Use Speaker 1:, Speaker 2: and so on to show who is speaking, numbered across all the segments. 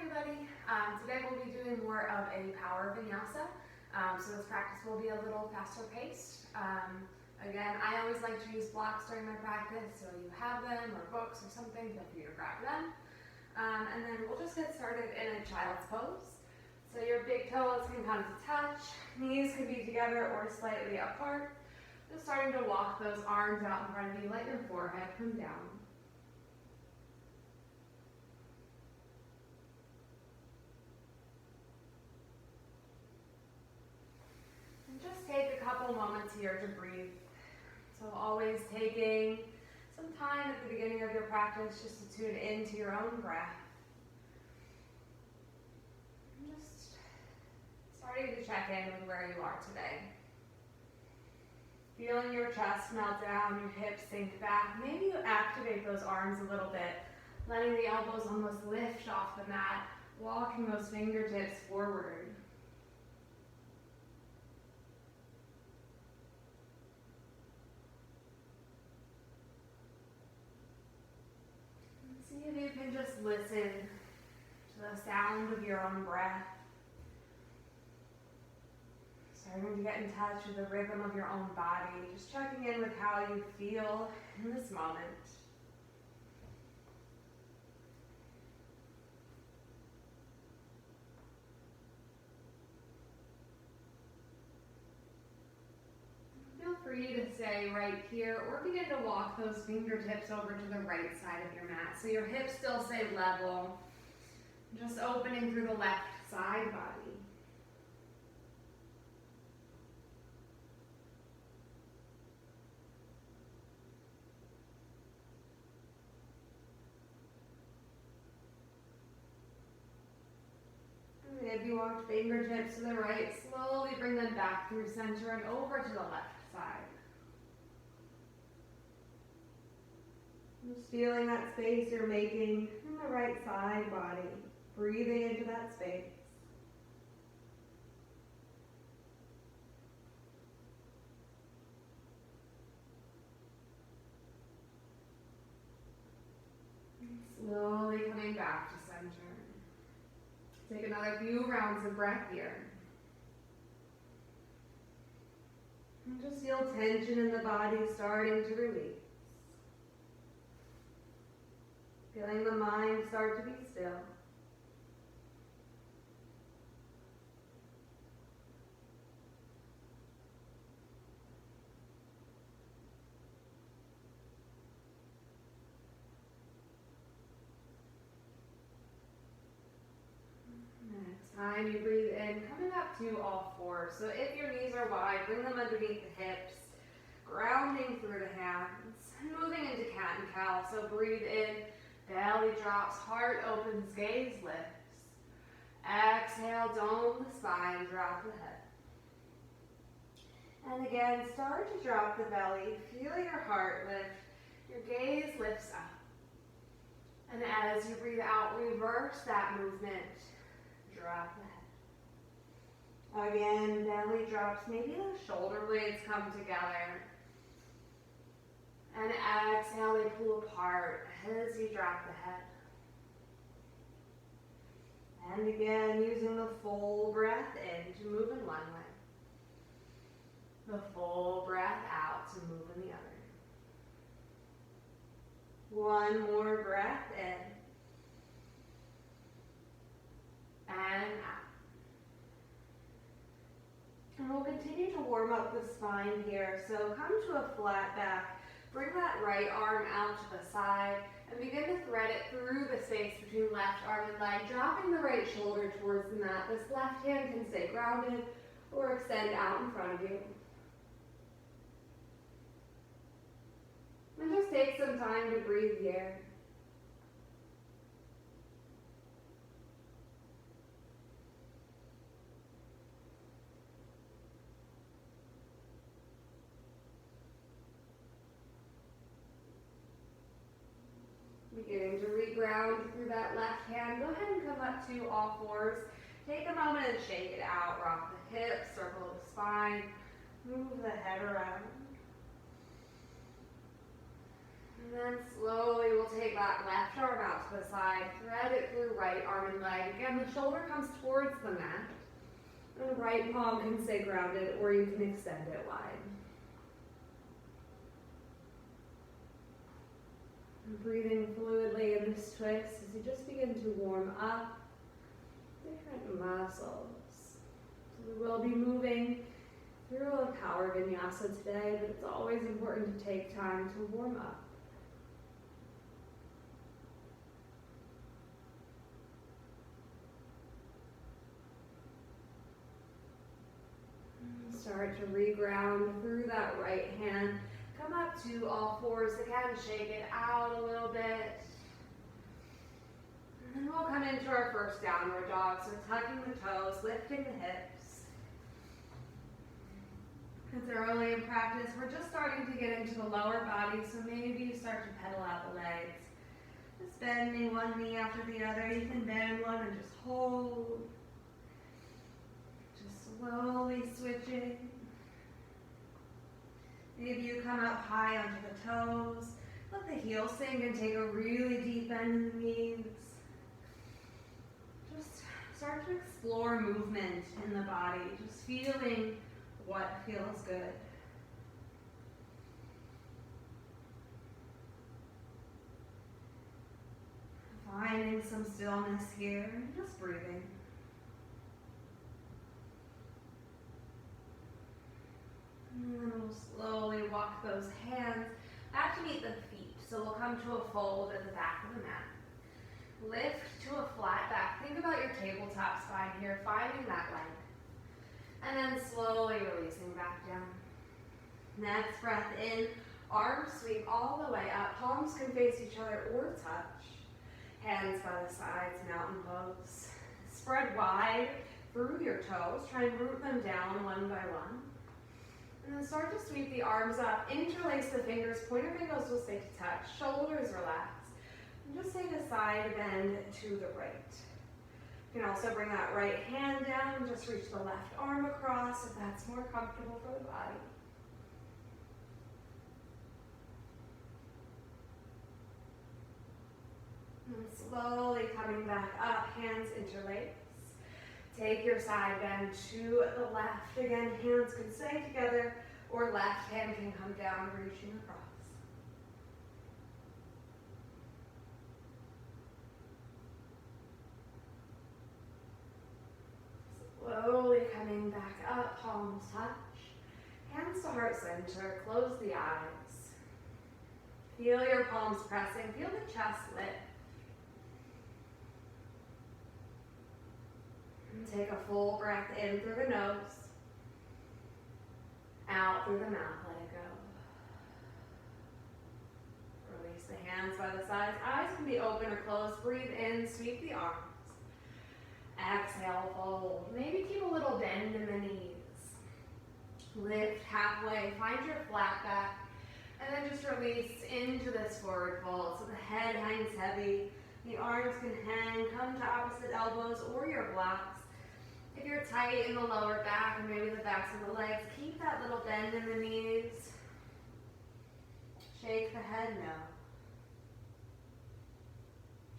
Speaker 1: everybody. Today we'll be doing more of a power vinyasa. So this practice will be a little faster paced. Again, I always like to use blocks during my practice, so you have them or books or something, feel free to grab them. And then we'll just get started in a child's pose. So your big toes can come to touch, knees can be together or slightly apart. Just starting to walk those arms out in front of you, let your forehead come down. Just take a couple moments here to breathe. So always taking some time at the beginning of your practice just to tune into your own breath. And just starting to check in with where you are today. Feeling your chest melt down, your hips sink back. Maybe you activate those arms a little bit, letting the elbows almost lift off the mat, walking those fingertips forward. See if you can just listen to the sound of your own breath. Starting to get in touch with the rhythm of your own body. Just checking in with how you feel in this moment. Feel free to stay right here or begin to walk those fingertips over to the right side of your mat. So your hips still stay level. Just opening through the left side body. And if you walked fingertips to the right, slowly bring them back through center and over to the left side. Just feeling that space you're making in the right side body. Breathing into that space. And slowly coming back to center. Take another few rounds of breath here. And just feel tension in the body starting to release. Feeling the mind start to be still. Next time you breathe in, coming up to all fours. So if your knees are wide, bring them underneath the hips, grounding through the hands, moving into cat and cow. So breathe in, belly drops, heart opens, gaze lifts. Exhale, dome the spine, drop the head. And again, start to drop the belly, feel your heart lift, your gaze lifts up. And as you breathe out, reverse that movement. Drop the head. Again, belly drops, maybe the shoulder blades come together. And exhale, they pull apart as you drop the head. And again, using the full breath in to move in one way. The full breath out to move in the other. One more breath in. And out. And we'll continue to warm up the spine here. So come to a flat back. Bring that right arm out to the side and begin to thread it through the space between left arm and leg, dropping the right shoulder towards the mat. This left hand can stay grounded or extend out in front of you. And just take some time to breathe here. Beginning to reground through that left hand. Go ahead and come up to all fours. Take a moment and shake it out. Rock the hips, circle the spine, move the head around. And then slowly we'll take that left arm out to the side, thread it through right arm and leg. Again, the shoulder comes towards the mat. And the right palm can stay grounded, or you can extend it wide. And breathing fluidly in this twist as you just begin to warm up different muscles. So we will be moving through a power vinyasa today, but it's always important to take time to warm up. Start to reground through that right hand. Come up to all fours again, shake it out a little bit. And then we'll come into our first downward dog. So tucking the toes, lifting the hips. It's early in practice. We're just starting to get into the lower body, so maybe you start to pedal out the legs. Just bending one knee after the other. You can bend one and just hold. Slowly switching. Maybe you come up high onto the toes. Let the heels sink and take a really deep bend in the knees. Just start to explore movement in the body. Just feeling what feels good. Finding some stillness here, just breathing. And then we'll slowly walk those hands back to meet the feet. So we'll come to a fold at the back of the mat. Lift to a flat back. Think about your tabletop spine here, finding that length. And then slowly releasing back down. Next breath in, arms sweep all the way up. Palms can face each other or touch. Hands by the sides, mountain pose. Spread wide through your toes. Try and root them down one by one. And then start to sweep the arms up, interlace the fingers, pointer fingers will stay to touch, shoulders relax. And just take a side bend to the right. You can also bring that right hand down and just reach the left arm across if that's more comfortable for the body. And slowly coming back up, hands interlace. Take your side bend to the left. Again, hands can stay together, or left hand can come down, reaching across. Slowly coming back up, palms touch. Hands to heart center, close the eyes. Feel your palms pressing, feel the chest lift. Take a full breath in through the nose, out through the mouth, let it go. Release the hands by the sides. Eyes can be open or closed. Breathe in, sweep the arms. Exhale, fold. Maybe keep a little bend in the knees. Lift halfway, find your flat back, and then just release into this forward fold. So the head hangs heavy, the arms can hang, come to opposite elbows or your blocks. If you're tight in the lower back and maybe the backs of the legs, keep that little bend in the knees. Shake the head, no.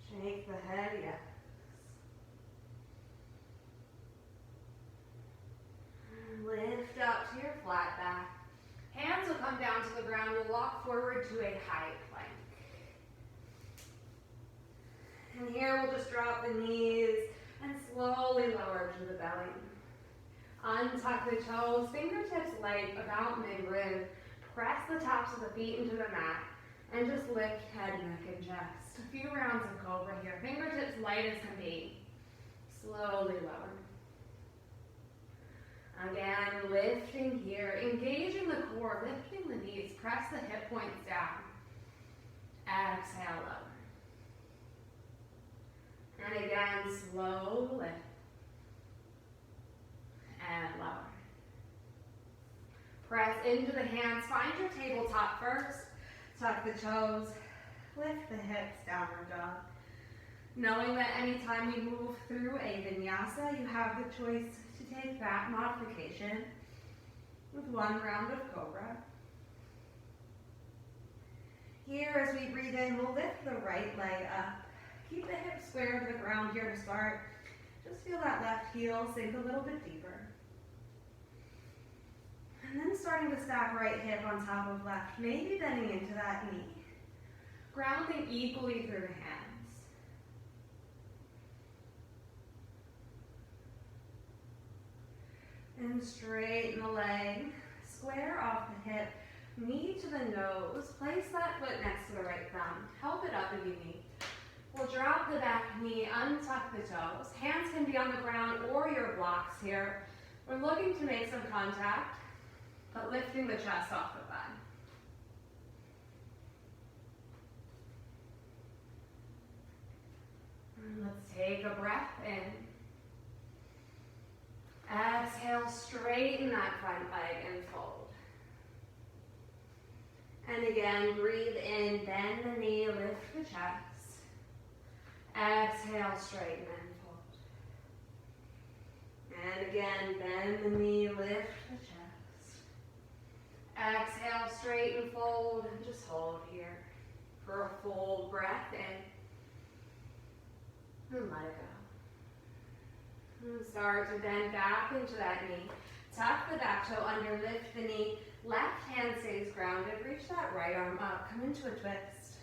Speaker 1: Shake the head, yes. Lift up to your flat back. Hands will come down to the ground. We'll walk forward to a high plank. And here we'll just drop the knees and slowly lower to the belly. Untuck the toes, fingertips light about mid-rib. Press the tops of the feet into the mat and just lift head, neck, and chest. A few rounds of cobra here. Fingertips light as can be. Slowly lower. Again, lifting here, engaging the core, lifting the knees, press the hip points down. Exhale, lower. And again, slow lift. And lower. Press into the hands, find your tabletop first. Tuck the toes, lift the hips, downward dog. Knowing that anytime we move through a vinyasa, you have the choice to take that modification with one round of cobra.
Speaker 2: Here, as we breathe in, we'll lift the right leg up. Keep the hips square to the ground here to start. Just feel that left heel sink a little bit deeper. And then starting to stack right hip on top of left, maybe bending into that knee. Grounding equally through the hands. And straighten the leg, square off the hip, knee to the nose. Place that foot next to the right thumb. Help it up if you need. We'll drop the back knee, untuck the toes. Hands can be on the ground or your blocks here. We're looking to make some contact, but lifting the chest off the thigh. And let's take a breath in. Exhale, straighten that front leg and fold. And again, breathe in, bend the knee, lift the chest. Exhale, straighten and fold. And again, bend the knee, lift the chest. Exhale, straighten, fold, and just hold here for a full breath in. And let it go. And start to bend back into that knee. Tuck the back toe under, lift the knee. Left hand stays grounded. Reach that right arm up. Come into a twist.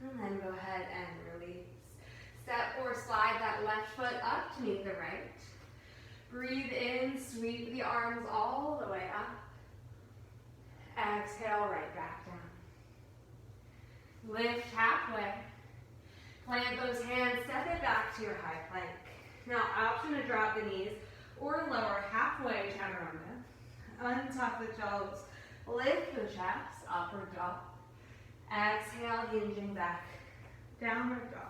Speaker 2: And then go ahead and release. Step or slide that left foot up to meet the right. Breathe in, sweep the arms all the way up. Exhale, right back down. Lift halfway. Plant those hands, step it back to your high plank. Now, option to drop the knees or lower halfway, chaturanga. Untuck the toes, lift the chest, upward dog. Exhale, hinging back, downward dog.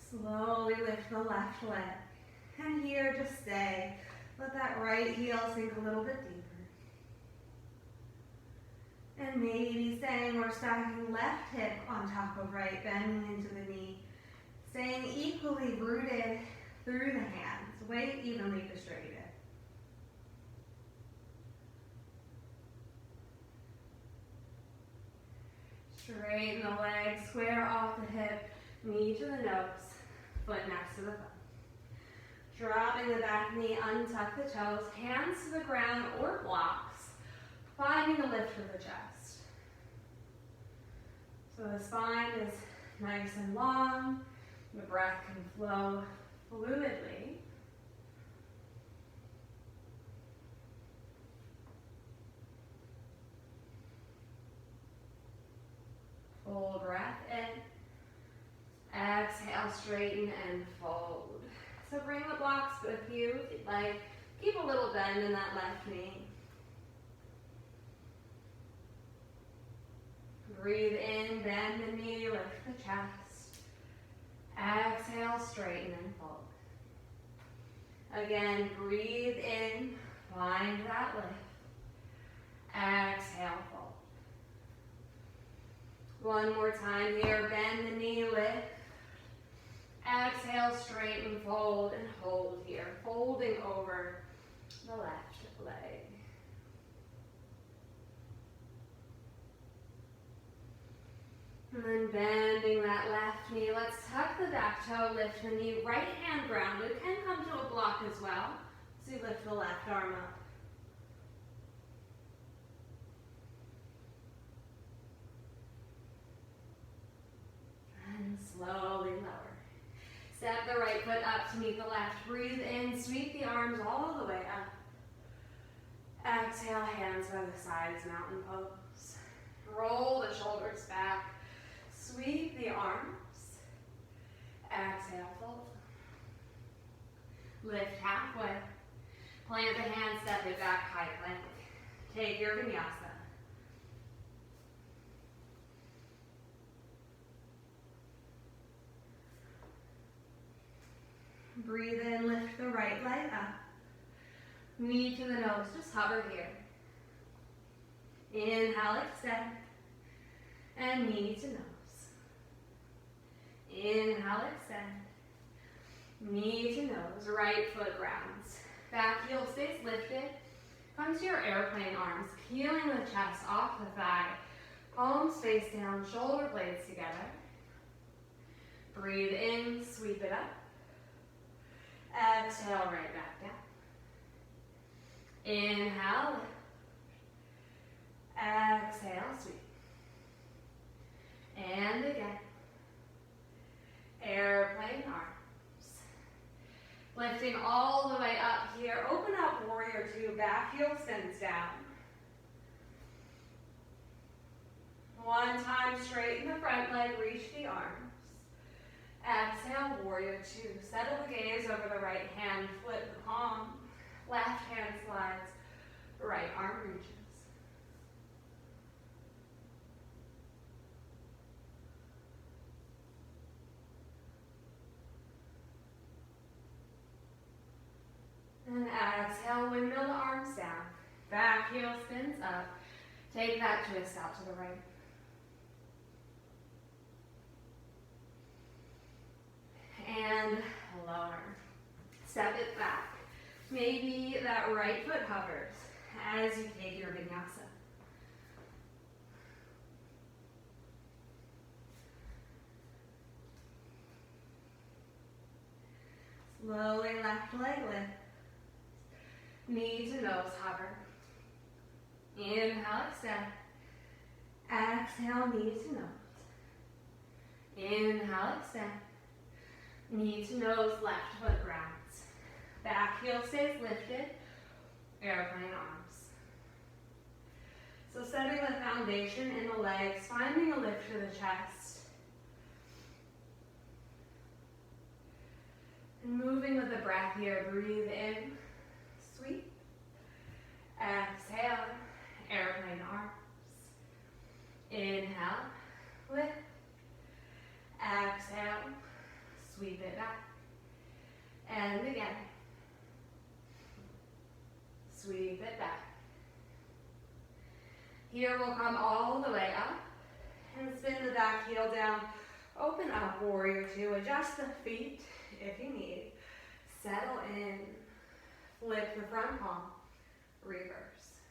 Speaker 2: Slowly lift the left leg. And here, just stay. Let that right heel sink a little bit deeper. And maybe staying or stacking left hip on top of right, bending into the knee. Staying equally rooted through the hands, weight evenly distributed. Straighten the leg, square off the hip, knee to the nose, foot next to the thumb. Dropping the back knee, untuck the toes, hands to the ground or blocks, finding a lift with the chest. So the spine is nice and long, the breath can flow fluidly. Full breath in. Exhale, straighten and fold. So bring the blocks with you if you'd like. Keep a little bend in that left knee. Breathe in, bend the knee, lift the chest. Exhale, straighten and fold. Again, breathe in, find that lift. Exhale, fold. One more time here, bend the knee, lift. Exhale, straighten, fold, and hold here. Folding over the left leg. And then bending that left knee. Let's tuck the back toe, lift the knee. Right hand grounded. Can come to a block as well. So you lift the left arm up. And slowly lower. Step the right foot up to meet the left. Breathe in, sweep the arms all the way up. Exhale, hands by the sides, mountain pose. Roll the shoulders back. Sweep the arms. Exhale, fold. Lift halfway. Plant the hands, step it back, high plank. Take your vinyasa. Breathe in, lift the right leg up. Knee to the nose, just hover here. Inhale, extend. And knee to nose. Inhale, extend. Knee to nose, right foot grounds. Back heel stays lifted. Come to your airplane arms, peeling the chest off the thigh. Palms face down, shoulder blades together. Breathe in, sweep it up. Exhale, right back down. Inhale, lift. Exhale, sweep. And again. Airplane arms. Lifting all the way up here. Open up, warrior two. Back heel spins down. One time, straighten the front leg, reach the arms. Exhale, warrior two. Settle the gaze over the right hand, flip the palm. Left hand slides, right arm reaches. And exhale, windmill the arms down. Back heel spins up. Take that twist out to the right. And lower. Step it back. Maybe that right foot hovers as you take your vinyasa. Slowly left leg lift. Knee to nose hover. Inhale, extend. Exhale, knee to nose. Inhale, extend. Knee to nose, left foot grounds. Back heel stays lifted. Airplane arms. So setting the foundation in the legs, finding a lift to the chest. And moving with the breath here, breathe in. Sweep. Exhale, airplane arms. Inhale, lift. Exhale, sweep it back. And again. Sweep it back. Here we'll come all the way up and spin the back heel down. Open up, warrior two. Adjust the feet if you need. Settle in. Flip the front palm, reverse.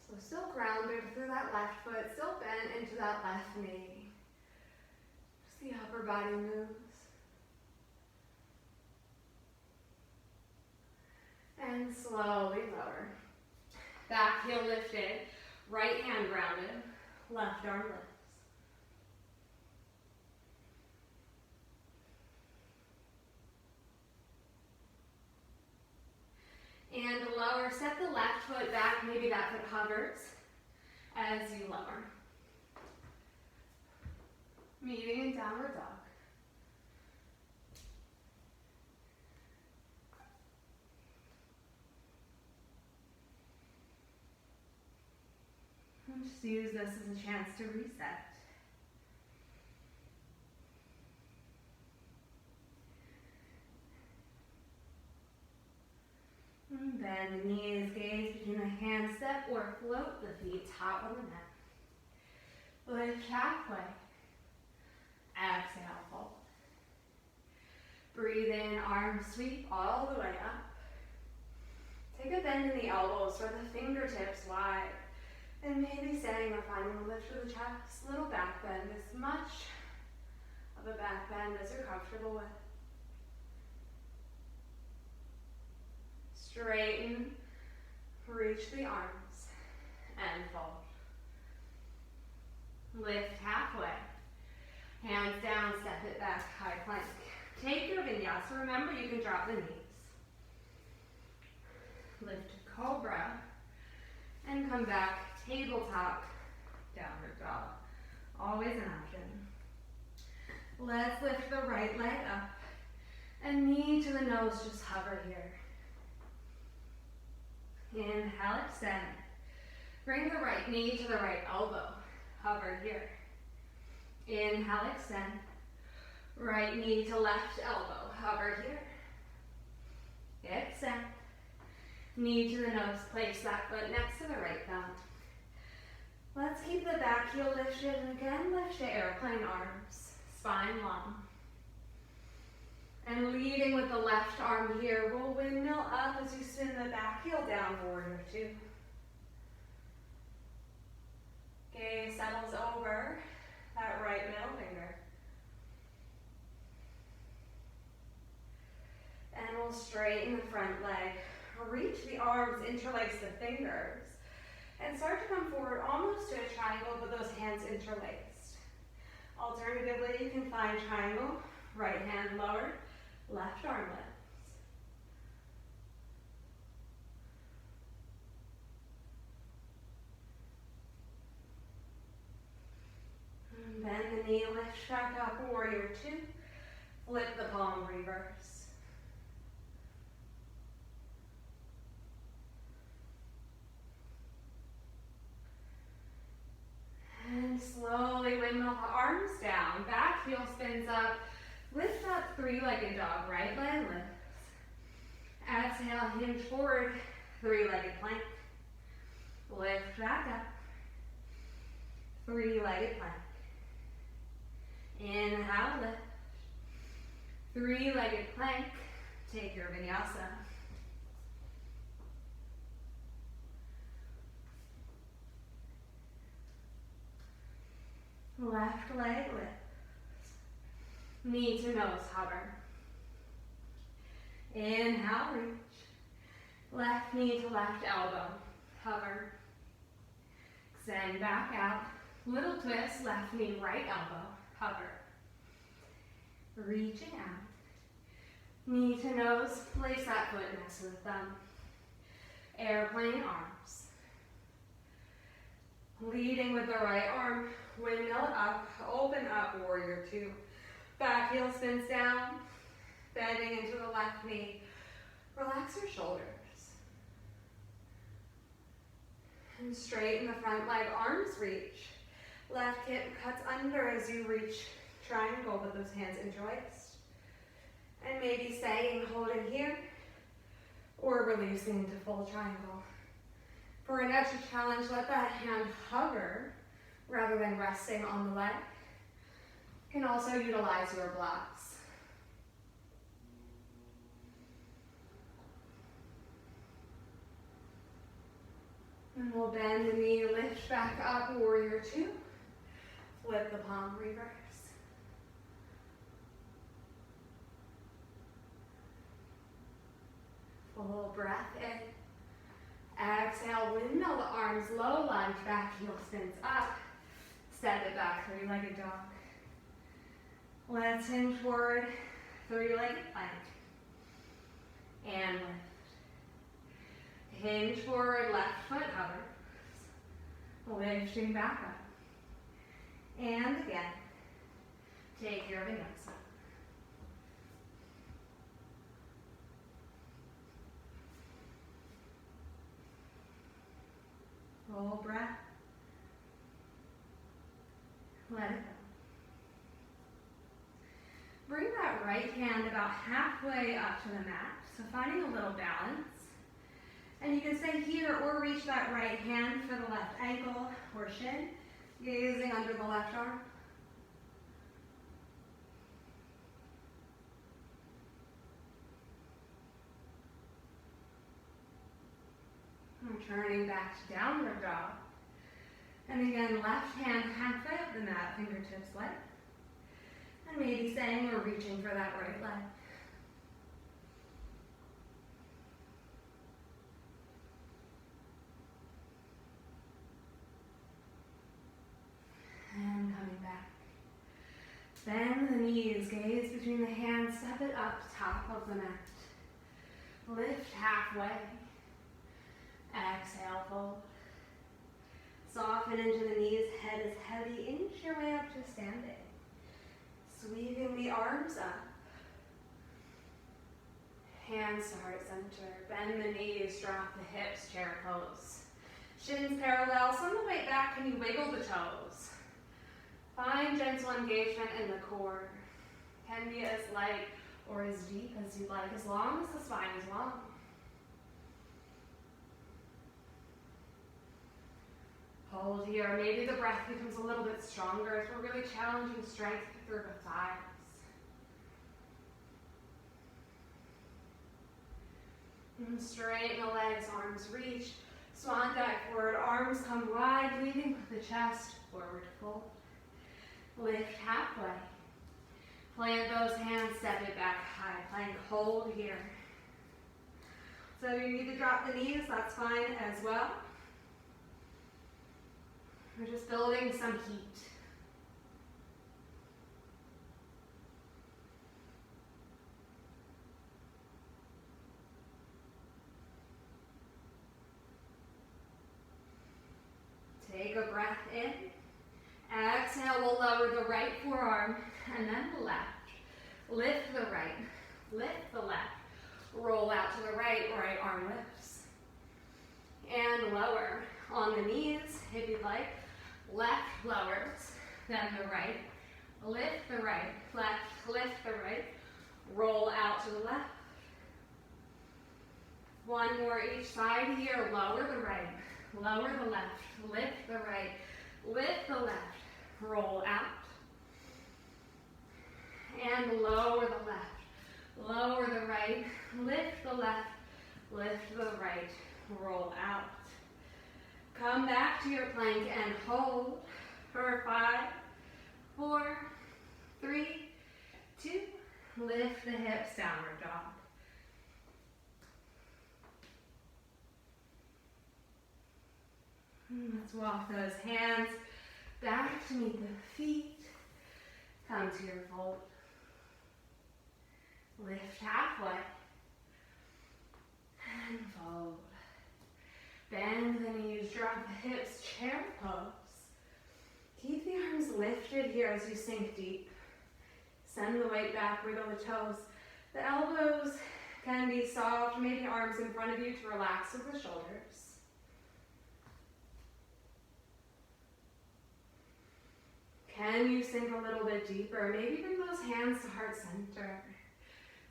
Speaker 2: So still grounded through that left foot, still bent into that left knee. Just the upper body moves. And slowly lower. Back heel lifted, right hand grounded, left arm lifts. And lower, set the left foot back, maybe that foot hovers as you lower. Meeting in downward dog. And just use this as a chance to reset. And bend the knees, gaze between the hands, step or float the feet, top on the mat. Lift halfway. Exhale, fold. Breathe in, arms sweep all the way up. Take a bend in the elbows for the fingertips wide. And maybe setting or finding a lift to the chest, little back bend, as much of a back bend as you're comfortable with. Straighten, reach the arms, and fold. Lift halfway. Hands down, step it back, high plank. Take your vinyasa. Remember, you can drop the knees. Lift to cobra, and come back, tabletop, downward dog. Always an option. Let's lift the right leg up, and knee to the nose, just hover here. Inhale, extend. Bring the right knee to the right elbow. Hover here. Inhale, extend. Right knee to left elbow. Hover here. Extend. Knee to the nose. Place that foot next to the right thumb. Let's keep the back heel lifted, and again, lift the airplane arms, spine long. And leading with the left arm here, we'll windmill up as you spin the back heel down, warrior two. Gaze settles over that right middle finger. And we'll straighten the front leg. Reach the arms, interlace the fingers. And start to come forward almost to a triangle, but those hands interlaced. Alternatively, you can find triangle, right hand lowered, left arm lifts. And bend the knee, lift back up, warrior two. Flip the palm, reverse. And slowly windmill the arms down, back heel spins up, lift up three-legged dog, right leg lifts. Exhale, hinge forward, three-legged plank. Lift back up, three-legged plank. Inhale, lift, three-legged plank, take your vinyasa. Left leg lifts, knee to nose hover. Inhale, reach, left knee to left elbow, hover. Extend back out, little twist, left knee, right elbow, hover. Reaching out, knee to nose, place that foot next to the thumb. Airplane arms. Leading with the right arm, windmill up, open up, warrior two. Back heel spins down, bending into the left knee. Relax your shoulders. And straighten the front leg, arms reach. Left hip cuts under as you reach triangle, but those hands interlaced. And maybe staying, holding here, or releasing to full triangle. For an extra challenge, let that hand hover rather than resting on the leg. You can also utilize your blocks. And we'll bend the knee, lift back up, warrior two. Flip the palm, reverse. Full breath in. Exhale, windmill the arms, low lunge, back heel spins up. Step it back, three-legged dog. Let's hinge forward, three-legged plank. And lift. Hinge forward, left foot hovers. Lifting back up. And again, take your vinyasa. Full breath. Let it go. Bring that right hand about halfway up to the mat, so finding a little balance. And you can stay here or reach that right hand for the left ankle or shin, gazing under the left arm. And turning back to downward dog. And again, left hand halfway up the mat, fingertips light. And maybe staying or reaching for that right leg. And coming back. Bend the knees, gaze between the hands, step it up top of the mat. Lift halfway. Exhale, fold. Soften into the knees, head is heavy, inch your way up to standing. Sweeping the arms up. Hands to heart center. Bend the knees, drop the hips, chair pose. Shins parallel, send the weight back, and you wiggle the toes. Find gentle engagement in the core. Can be as light or as deep as you like, as long as the spine is long. Hold here. Maybe the breath becomes a little bit stronger as we're really challenging strength through the thighs. And straighten the legs, arms reach. Swan dive forward, arms come wide, leading with the chest, forward fold. Lift halfway. Plant those hands, step it back high. Plank, hold here. So if you need to drop the knees, that's fine as well. We're just building some heat. Take a breath in. Exhale, we'll lower the right forearm and then the left. Lift the right, lift the left. Roll out to the right, right arm lifts. And lower on the knees if you'd like. Left lowers, then the right. Lift the right, left, lift the right. Roll out to the left. One more each side here. Lower the right, lower the left, lift the right, lift the left. Roll out. And lower the left, lower the right, lift the left, lift the right, roll out. Come back to your plank and hold for 5, 4, 3, 2. Lift the hips, downward dog. Let's walk those hands back to meet the feet. Come to your fold. Lift halfway. And fold. Bend the knees, drop the hips, chair pose. Keep the arms lifted here as you sink deep. Send the weight back, wiggle the toes. The elbows can be soft, maybe arms in front of you to relax with the shoulders. Can you sink a little bit deeper? Maybe bring those hands to heart center.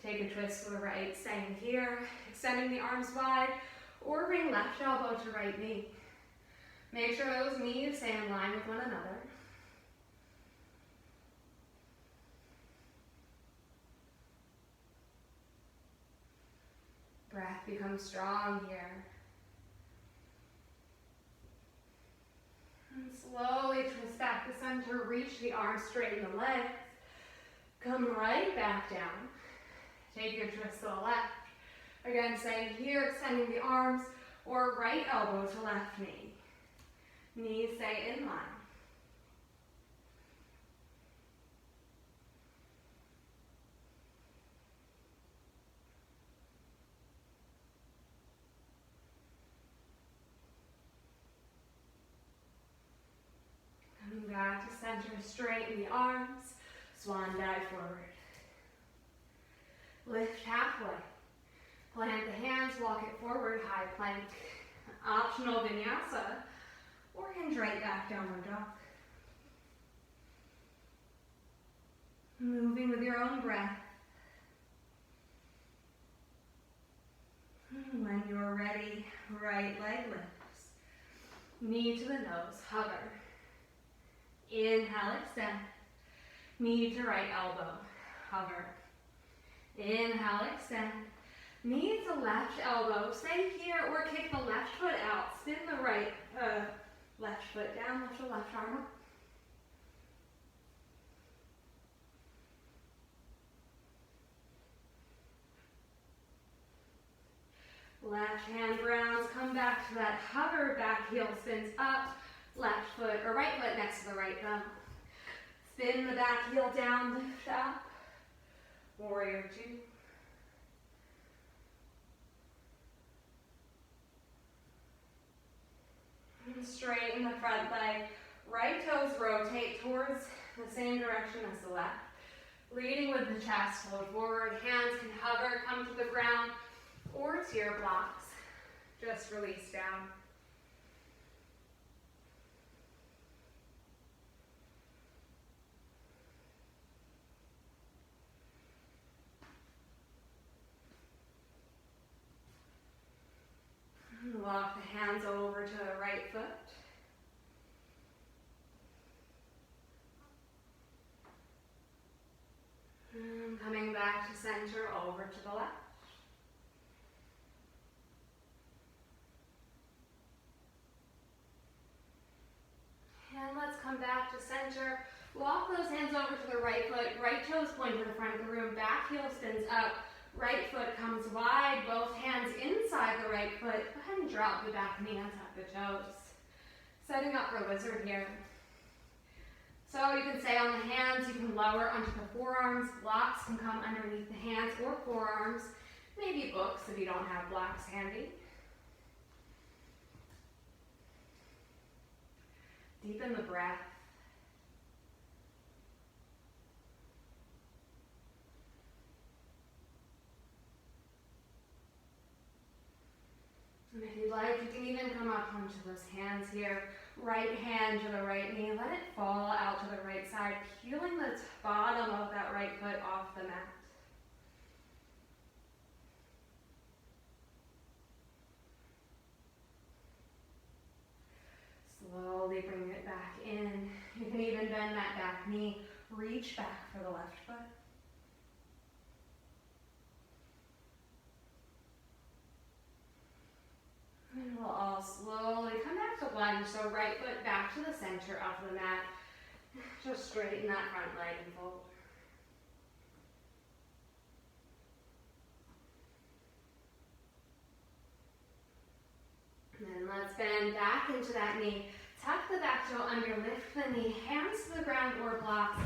Speaker 2: Take a twist to the right, staying here, extending the arms wide, or bring left elbow to right knee. Make sure those knees stay in line with one another. Breath becomes strong here. And slowly twist back to center, reach the arms, straighten the legs. Come right back down. Take your twist to the left. Again, staying here, extending the arms, or right elbow to left knee. Knees stay in line. Coming back to center, straighten the arms, swan dive forward. Lift halfway. Plant the hands, walk it forward, high plank. Optional vinyasa, or hinge right back, downward dog. Moving with your own breath. When you're ready, right leg lifts. Knee to the nose, hover. Inhale, extend. Knee to right elbow, hover. Inhale, extend. Knee to left elbow, stay here or kick the left foot out. Spin the right left foot down, lift the left arm up. Left hand grounds, come back to that hover, back heel spins up, left foot or right foot next to the right thumb. Spin the back heel down, lift up, warrior 2. And straighten the front leg, right toes rotate towards the same direction as the left. Leading with the chest, hold forward, hands can hover, come to the ground, or to your blocks. Just release down. Walk the hands over to the right foot. center over to the left. And let's come back to center. Walk those hands over to the right foot. Right toes point to the front of the room. Back heel spins up. Right foot comes wide. Both hands inside the right foot. Go ahead and drop the back knee and tuck the toes. Setting up for lizard here. So you can stay on the hands. You can lower onto the forearms. Blocks can come underneath the hands or forearms. Maybe books if you don't have blocks handy. Deepen the breath. And if you'd like, you can even come up onto those hands here. Right hand to the right knee. Let it fall out to the right side, peeling the bottom of that right foot off the mat. Slowly bring it back in. You can even bend that back knee. Reach back for the left foot. And we'll all slowly come back to lunge. So right foot back to the center of the mat. Just straighten that front leg and fold. And then let's bend back into that knee. Tuck the back toe under, lift the knee, hands to the ground or blocks.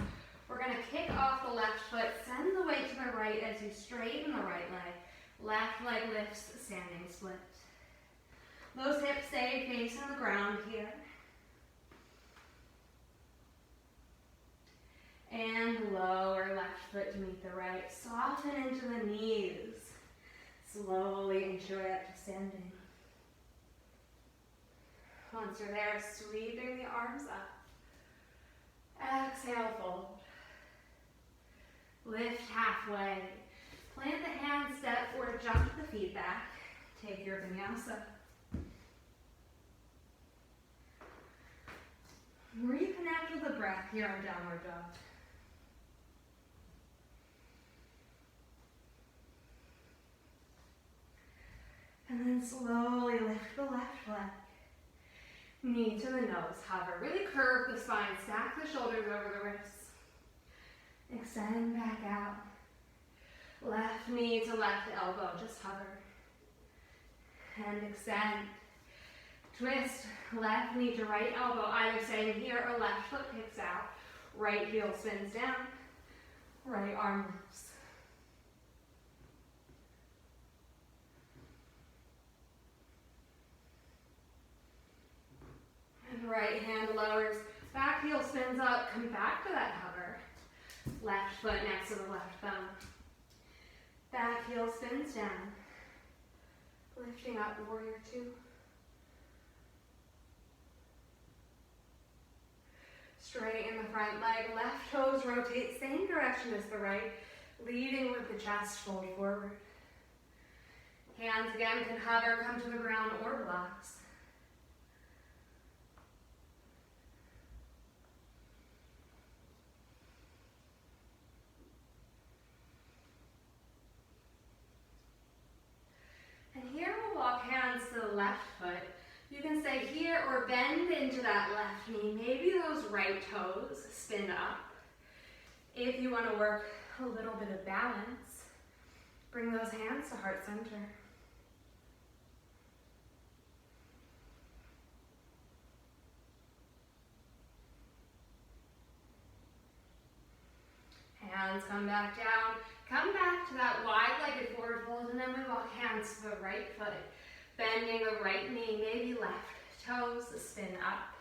Speaker 2: We're going to kick off the left foot, send the weight to the right as you straighten the right leg. Left leg lifts, standing split. Those hips stay facing the ground here. And lower left foot to meet the right. Soften into the knees. Slowly inch your way up to standing. Once you're there, sweeping the arms up. Exhale, fold. Lift halfway. Plant the hand, step or jump the feet back. Take your vinyasa. Reconnect with the breath here on downward dog. And then slowly lift the left leg. Knee to the nose, hover. Really curve the spine, stack the shoulders over the wrists. Extend back out. Left knee to left elbow, just hover. And extend. Twist, left knee to right elbow, either staying here or left foot kicks out. Right heel spins down, right arm lifts. And right hand lowers, back heel spins up, come back to that hover. Left foot next to the left thumb. Back heel spins down. Lifting up, warrior two. Straighten the front leg, left toes rotate, same direction as the right, leading with the chest, fold forward. Hands again can hover, come to the ground or blocks. And here we'll walk hands to the left foot. You can stay here or bend into that left knee. Maybe those right toes spin up. If you want to work a little bit of balance, bring those hands to heart center. Hands come back down. Come back to that wide-legged forward fold, and then we walk hands to the right foot. Bending the right knee, maybe left toes spin up.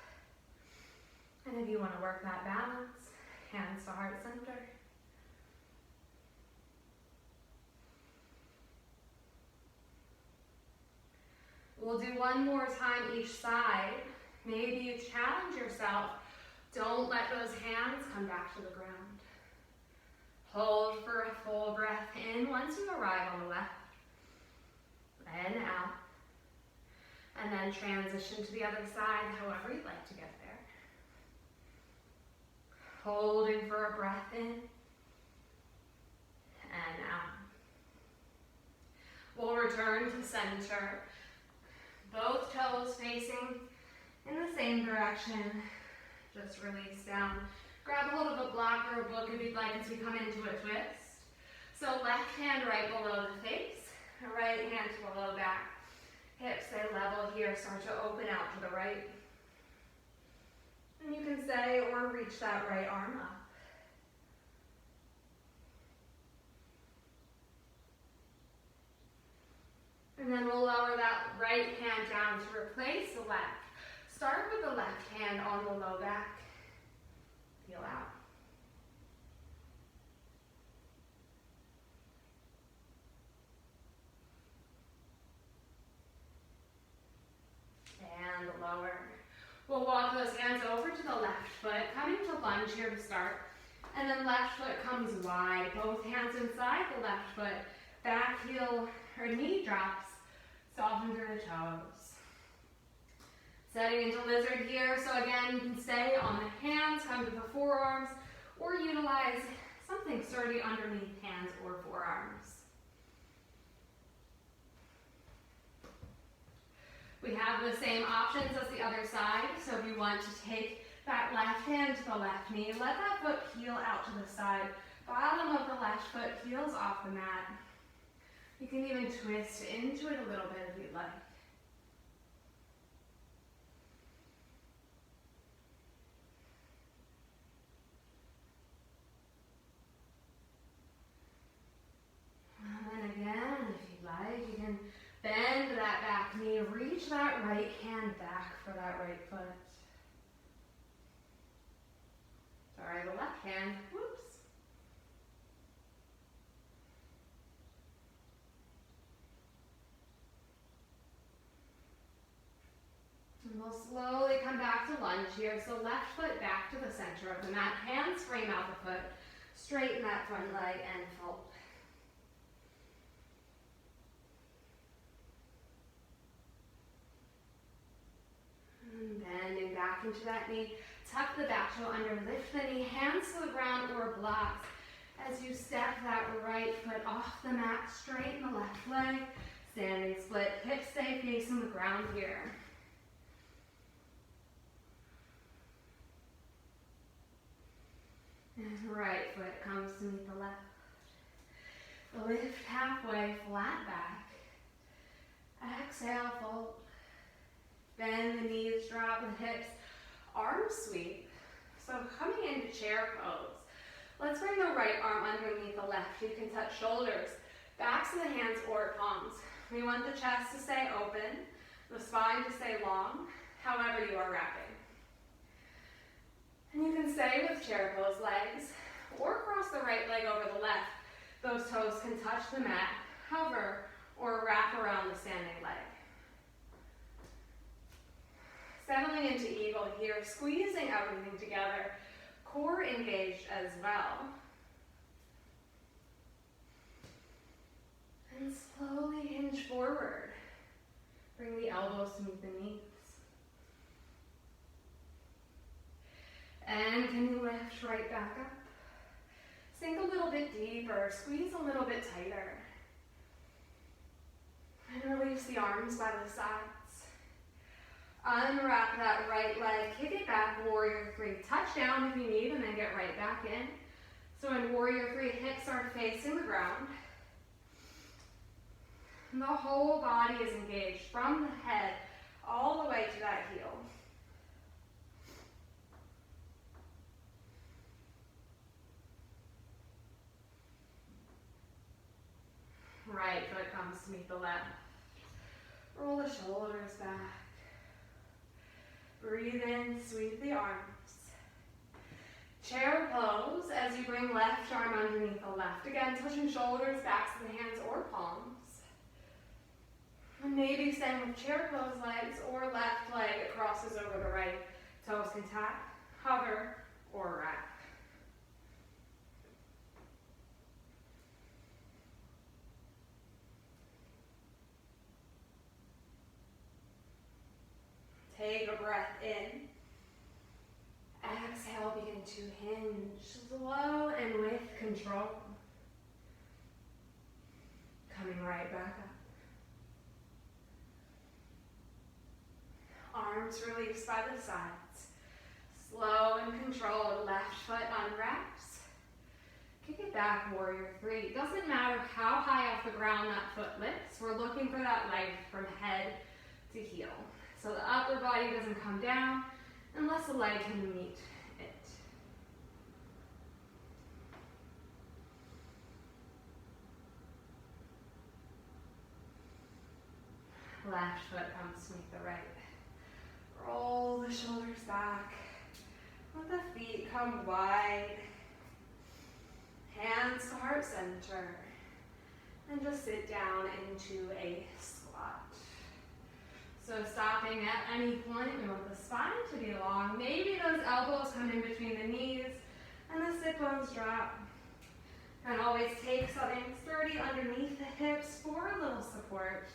Speaker 2: And if you want to work that balance, hands to heart center. We'll do one more time each side. Maybe you challenge yourself. Don't let those hands come back to the ground. Hold for a full breath in once you arrive on the left. And out. And then transition to the other side, however you'd like to get there. Holding for a breath in and out. return to center. Both toes facing in the same direction. Just release down. Grab hold of a block or a book if you'd like as we come into a twist. So left hand right below the face, right hand below back. Hips stay level here, start to open out to the right. And you can stay or reach that right arm up. And then we'll lower that right hand down to replace the left. Start with the left hand on the low back. Feel out. And lower. We'll walk those hands over to the left foot, coming to lunge here to start. And then left foot comes wide, both hands inside the left foot. Back heel or knee drops, soften through the toes. Setting into lizard here, so again, you can stay on the hands, come to the forearms, or utilize something sturdy underneath hands or forearms. We have the same options as the other side, so if you want to take that left hand to the left knee, let that foot peel out to the side. Bottom of the left foot peels off the mat. You can even twist into it a little bit if you'd like. And again, if you'd like, you can bend that back knee, reach that right hand back for that right foot. Sorry, the left hand, whoops. And we'll slowly come back to lunge here. So left foot back to the center of the mat. Hands frame out the foot. Straighten that front leg and fold. And bending back into that knee. Tuck the back toe under. Lift the knee. Hands to the ground or blocks. As you step that right foot off the mat, straighten the left leg. Standing split. Hips stay facing the ground here. And right foot comes to meet the left. Lift halfway, flat back. Exhale, fold. Bend the knees, drop the hips. Arm sweep. So coming into chair pose. Let's bring the right arm underneath the left. You can touch shoulders, backs of the hands or palms. We want the chest to stay open, the spine to stay long, however you are wrapping. And you can stay with chair pose legs or cross the right leg over the left. Those toes can touch the mat, hover, or wrap around the standing leg. Settling into eagle here, squeezing everything together. Core engaged as well. And slowly hinge forward. Bring the elbows to meet the knees. And can you lift right back up? Sink a little bit deeper, squeeze a little bit tighter. And release the arms by the sides. Unwrap that right leg, kick it back, warrior three. Touch down if you need and then get right back in. So in warrior three, hips are facing the ground. And the whole body is engaged from the head all the way to that heel. Right foot comes to meet the left. Roll the shoulders back. Breathe in, sweep the arms. Chair pose as you bring left arm underneath the left. Again, touching shoulders, backs of the hands or palms. And maybe staying with chair pose legs or left leg crosses over the right. Toes can tap, hover, or wrap. Take a breath in. Exhale, begin to hinge slow and with control. Coming right back up. arms released by the sides. Slow and controlled left foot unwraps. Kick it back, warrior three. Doesn't matter how high off the ground that foot lifts, we're looking for that lift from head to heel. So the upper body doesn't come down unless the leg can meet it. Left foot comes to meet the right. Roll the shoulders back. Let the feet come wide. Hands to heart center. And just sit down into a squat. So stopping at any point, we want the spine to be long. Maybe those elbows come in between the knees and the sit bones drop. And always take something sturdy underneath the hips for a little support.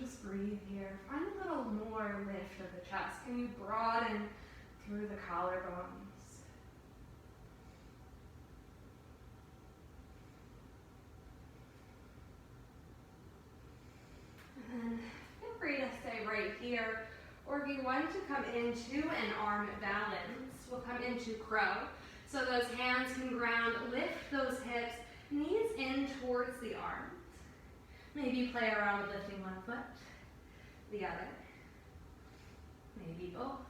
Speaker 2: Just breathe here. Find a little more lift of the chest. Can you broaden through the collarbones? And then feel free to stay right here. Or if you want to come into an arm balance, we'll come into crow. So those hands can ground, lift those hips, knees in towards the arms. Maybe play around with lifting one foot, the other, maybe both.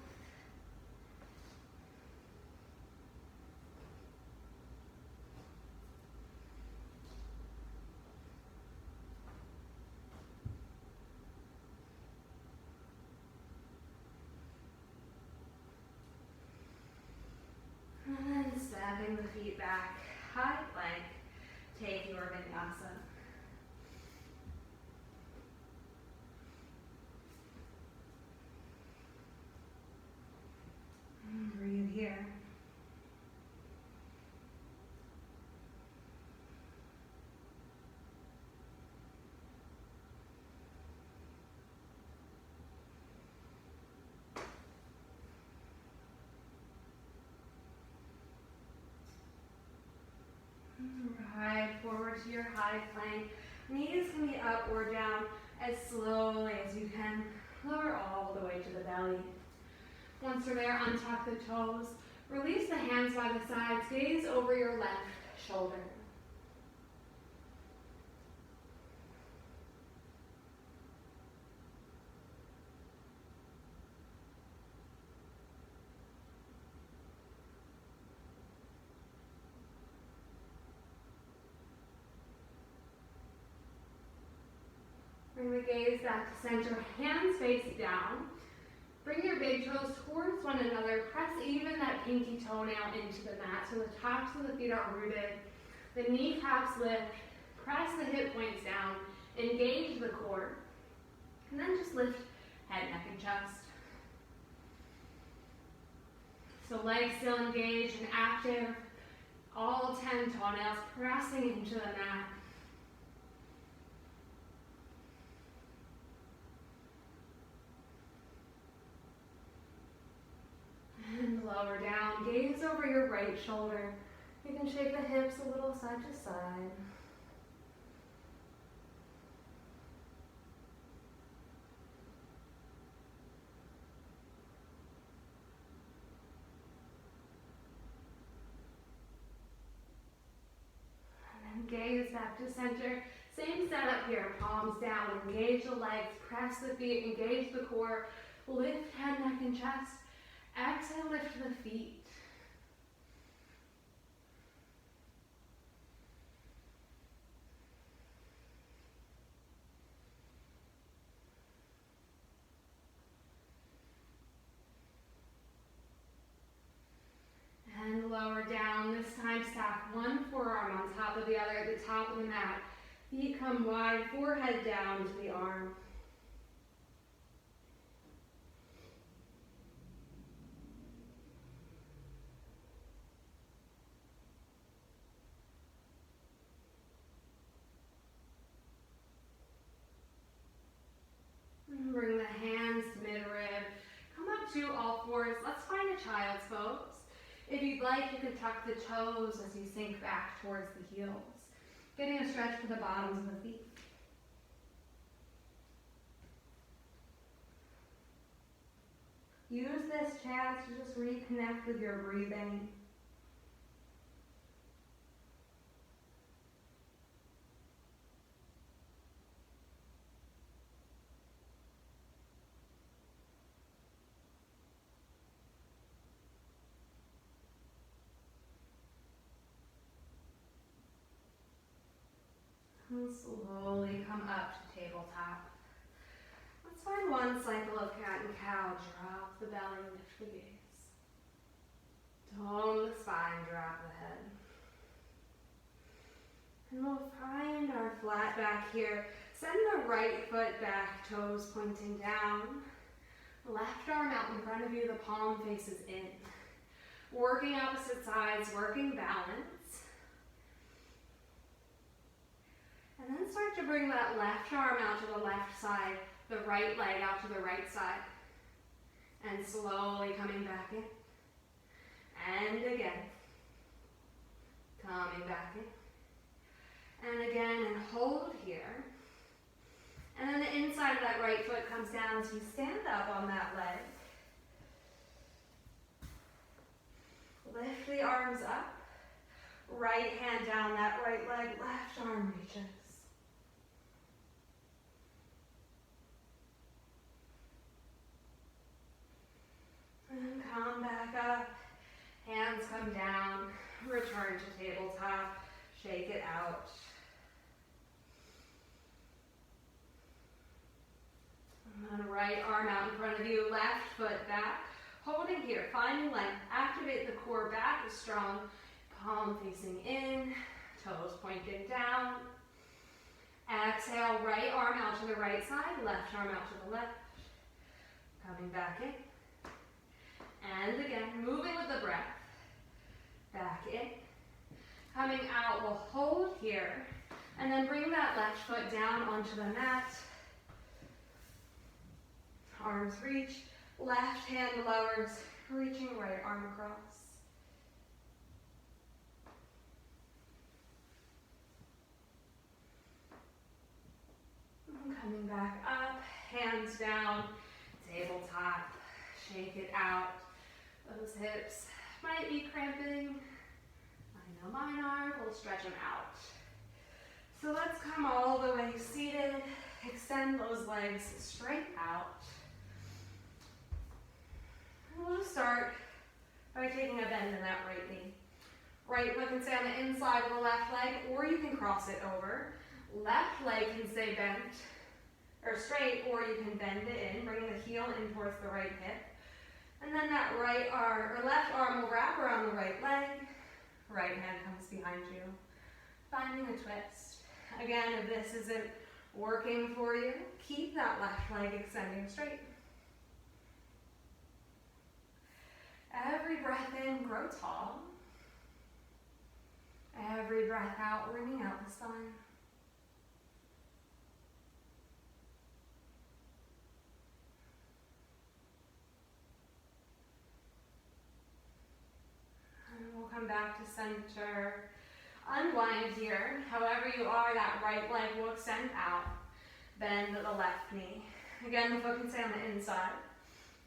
Speaker 2: And then stepping the feet back, high plank, take your vinyasa. Breathe here. Ride forward to your high plank. Knees can be up or down as slowly as you can. Lower all the way to the belly. Once you're there, untuck the toes. Release the hands by the sides. Gaze over your left shoulder. Bring the gaze back to center. Hands face down. Bring your big toes towards one another. Press even that pinky toenail into the mat so the tops of the feet are rooted. The kneecaps lift. Press the hip points down. Engage the core. And then just lift head, neck, and chest. So legs still engaged and active. All 10 toenails pressing into the mat. And lower down, gaze over your right shoulder. You can shake the hips a little side to side. And then gaze back to center. Same setup here, palms down, engage the legs, press the feet, engage the core, lift head, neck, and chest. Exhale, lift the feet. And lower down. This time stack one forearm on top of the other at the top of the mat. Feet come wide, forehead down to the arm. Bring the hands to mid-rib. Come up to all fours. Let's find a child's pose. If you'd like, you can tuck the toes as you sink back towards the heels, getting a stretch for the bottoms of the feet. Use this chance to just reconnect with your breathing. And slowly come up to tabletop. Let's find one cycle of cat and cow. Drop the belly, lift the gaze. Tone the spine, drop the head. And we'll find our flat back here. Send the right foot back, toes pointing down. Left arm out in front of you, the palm faces in. Working opposite sides, working balance. And then start to bring that left arm out to the left side, the right leg out to the right side. And slowly coming back in. And again. Coming back in. And again, and hold here. And then the inside of that right foot comes down as you stand up on that leg. Lift the arms up. Right hand down that right leg, left arm reaches. And come back up, hands come down, return to tabletop, shake it out. And then right arm out in front of you, left foot back, holding here, finding length, activate the core back is strong, palm facing in, toes pointing down. Exhale, right arm out to the right side, left arm out to the left. Coming back in. And again, moving with the breath. Back in. Coming out, we'll hold here. And then bring that left foot down onto the mat. Arms reach. Left hand lowers, reaching right arm across. And coming back up, hands down, tabletop. Shake it out. Those hips might be cramping. I know mine are. We'll stretch them out. So let's come all the way seated. Extend those legs straight out. And we'll just start by taking a bend in that right knee. Right foot can stay on the inside of the left leg, or you can cross it over. Left leg can stay bent or straight, or you can bend it in, bringing the heel in towards the right hip. And then that right arm, or left arm will wrap around the right leg. Right hand comes behind you. Finding a twist. Again, if this isn't working for you, keep that left leg extending straight. Every breath in, grow tall. Every breath out, wringing out the spine. We'll come back to center. Unwind here. However you are, that right leg will extend out. Bend the left knee. Again, the foot can stay on the inside.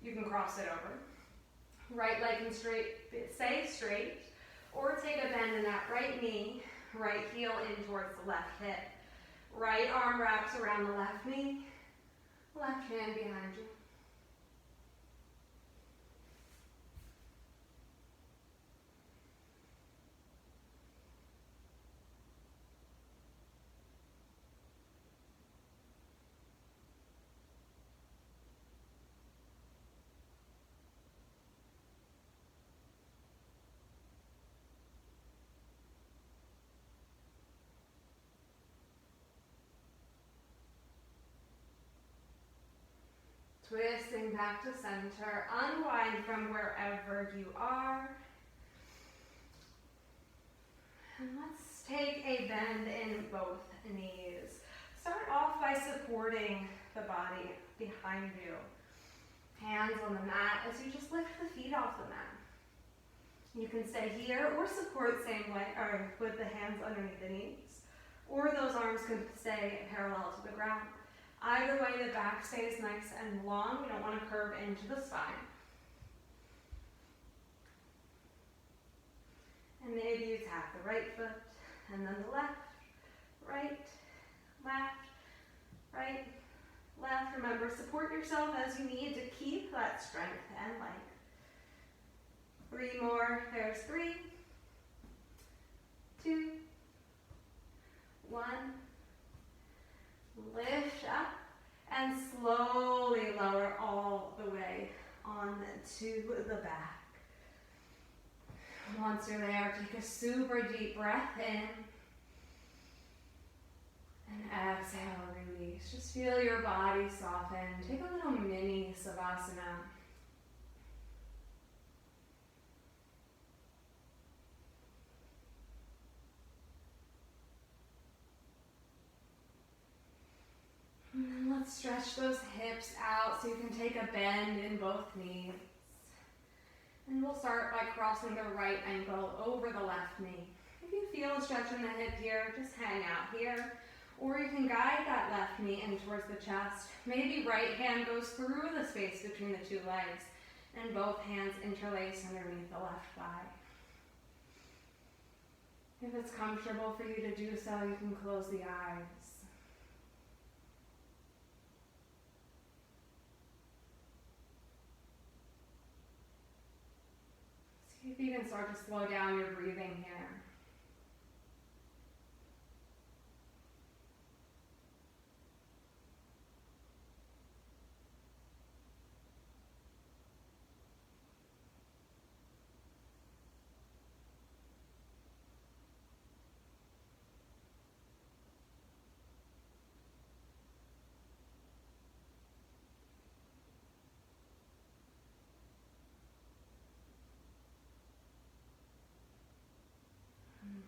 Speaker 2: You can cross it over. Right leg can stay straight. Or take a bend in that right knee. Right heel in towards the left hip. Right arm wraps around the left knee. Left hand behind you. Twisting back to center, unwind from wherever you are. And let's take a bend in both knees. Start off by supporting the body behind you. Hands on the mat as you just lift the feet off the mat. You can stay here or support same way, or with the hands underneath the knees. Or those arms can stay parallel to the ground. Either way, the back stays nice and long. We don't want to curve into the spine. And maybe you tap the right foot, and then the left, right, left, right, left. Remember, support yourself as you need to keep that strength and length. 3 more. There's 3, 2, 1. Lift up and slowly lower all the way onto the back. Once you're there, take a super deep breath in. And exhale, release. Just feel your body soften. Take a little mini savasana. And let's stretch those hips out so you can take a bend in both knees. And we'll start by crossing the right ankle over the left knee. If you feel a stretch in the hip here, just hang out here. Or you can guide that left knee in towards the chest. Maybe right hand goes through the space between the 2 legs, and both hands interlace underneath the left thigh. If it's comfortable for you to do so, you can close the eyes. See if you can start to slow down your breathing here.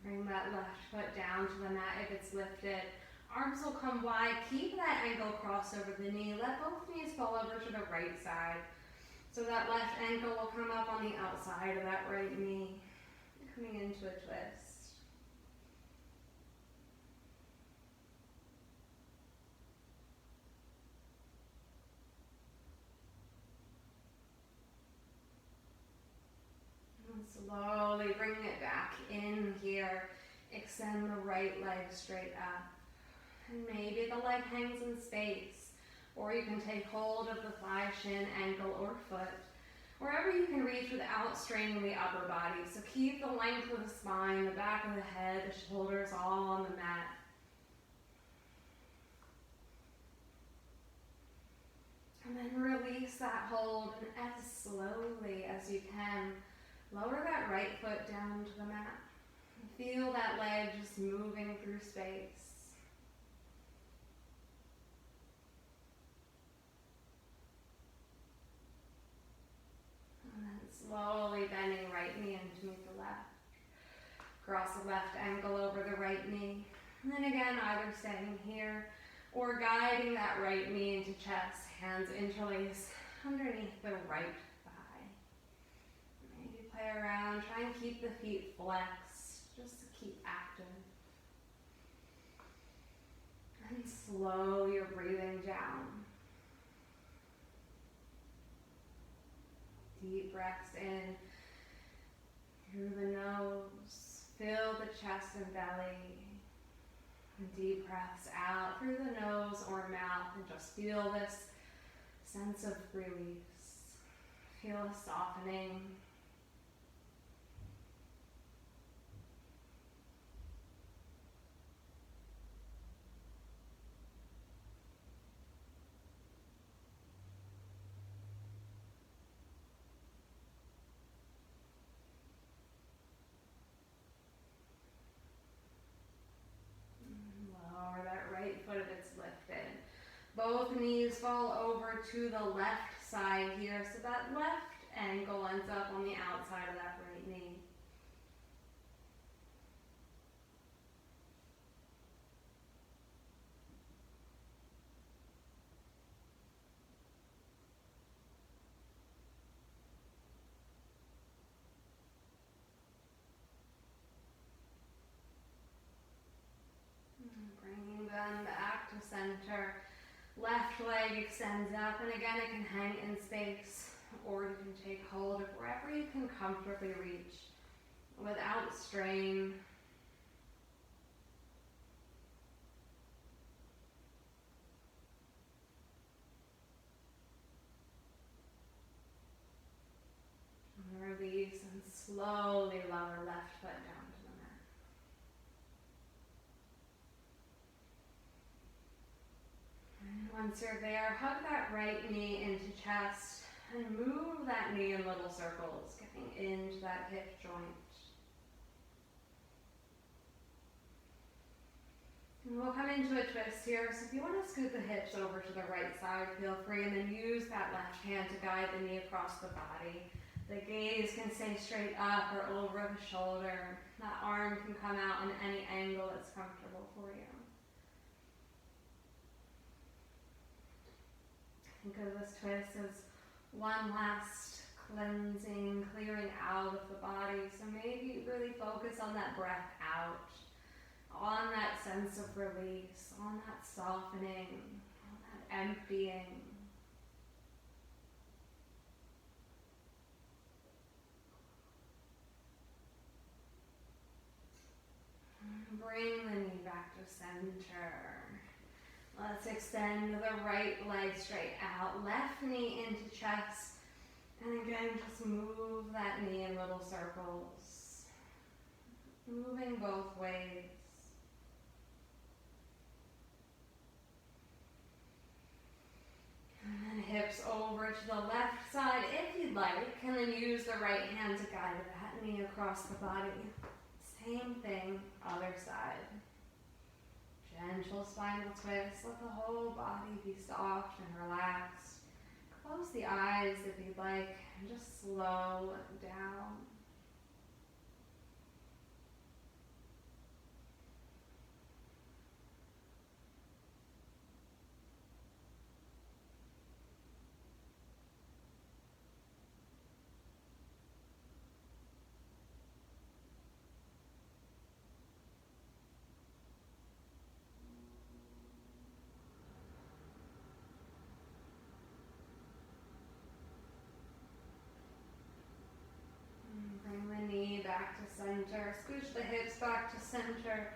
Speaker 2: Bring that left foot down to the mat if it's lifted. Arms will come wide. Keep that ankle crossed over the knee. Let both knees fall over to the right side. So that left ankle will come up on the outside of that right knee. Coming into a twist. And slowly bring it back in here. Extend the right leg straight up. And maybe the leg hangs in space. Or you can take hold of the thigh, shin, ankle, or foot. Wherever you can reach without straining the upper body. So keep the length of the spine, the back of the head, the shoulders all on the mat. And then release that hold, and as slowly as you can, lower that right foot down to the mat. Feel that leg just moving through space. And then slowly bending right knee in to meet the left. Cross the left ankle over the right knee. And then again, either staying here or guiding that right knee into chest. Hands interlace underneath the right thigh. Maybe play around. Try and keep the feet flexed, just to keep active. And slow your breathing down. Deep breaths in through the nose. Fill the chest and belly. And deep breaths out through the nose or mouth, and just feel this sense of release. Feel a softening. Lower that right foot if it's lifted. Both knees fall over to the left side here, so that left ankle ends up on the outside of that right knee. Left leg extends up, and again it can hang in space, or you can take hold of wherever you can comfortably reach without strain. And release and slowly lower left foot down to the mat. And once you're there, hug that right knee into chest and move that knee in little circles, getting into that hip joint. And we'll come into a twist here, so if you want to scoot the hips over to the right side, feel free, and then use that left hand to guide the knee across the body. The gaze can stay straight up or over the shoulder. That arm can come out in any angle that's comfortable for you. Think of this twist as one last cleansing, clearing out of the body. So maybe really focus on that breath out, on that sense of release, on that softening, on that emptying. Bring the knee back to center. Let's extend the right leg straight out, left knee into chest, and again just move that knee in little circles, moving both ways. And then hips over to the left side if you'd like, and then use the right hand to guide that knee across the body. Same thing, other side. Gentle spinal twist, let the whole body be soft and relaxed. Close the eyes if you'd like, and just slow down. Bring the knee back to center, scooch the hips back to center,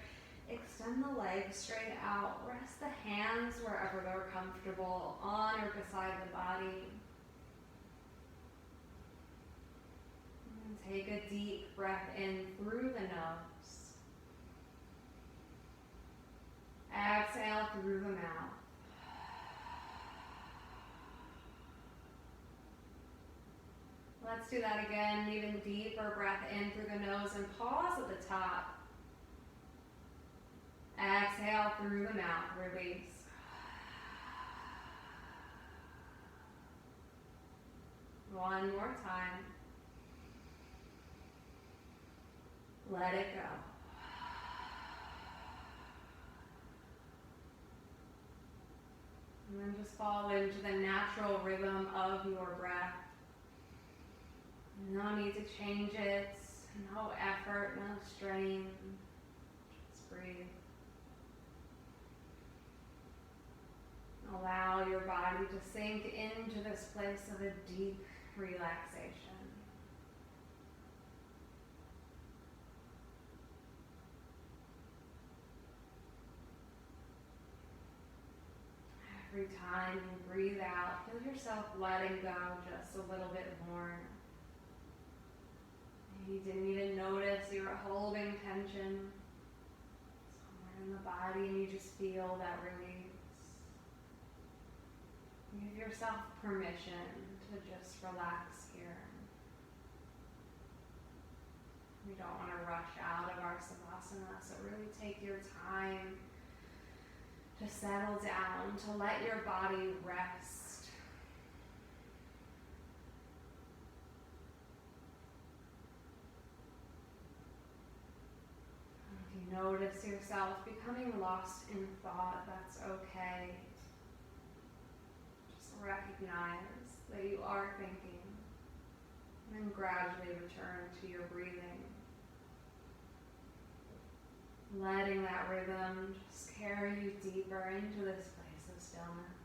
Speaker 2: extend the legs straight out, rest the hands wherever they're comfortable, on or beside the body. And take a deep breath in through the nose. Exhale through the mouth. Let's do that again, even deeper breath in through the nose and pause at the top. Exhale through the mouth, release. One more time. Let it go. And then just fall into the natural rhythm of your breath. No need to change it, no effort, no strain. Just breathe. Allow your body to sink into this place of a deep relaxation. Every time you breathe out, feel yourself letting go just a little bit more. You didn't even notice you were holding tension somewhere in the body, and you just feel that release. Give yourself permission to just relax here. We don't want to rush out of our savasana, so really take your time to settle down, to let your body rest. If you notice yourself becoming lost in thought, that's okay. Just recognize that you are thinking, and then gradually return to your breathing. Letting that rhythm just carry you deeper into this place of stillness.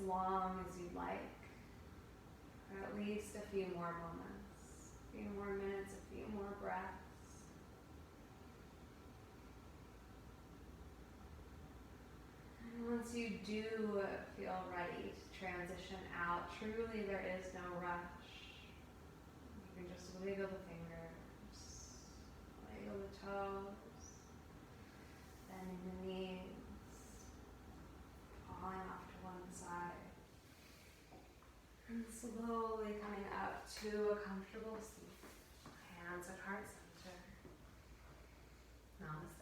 Speaker 2: long as you'd like, or at least a few more moments, a few more minutes, a few more breaths. And once you do feel ready to transition out, truly there is no rush. You can just wiggle the fingers, wiggle the toes, bending the knees, falling off to one side, and slowly coming up to a comfortable seat. Hands at heart center. Namaste.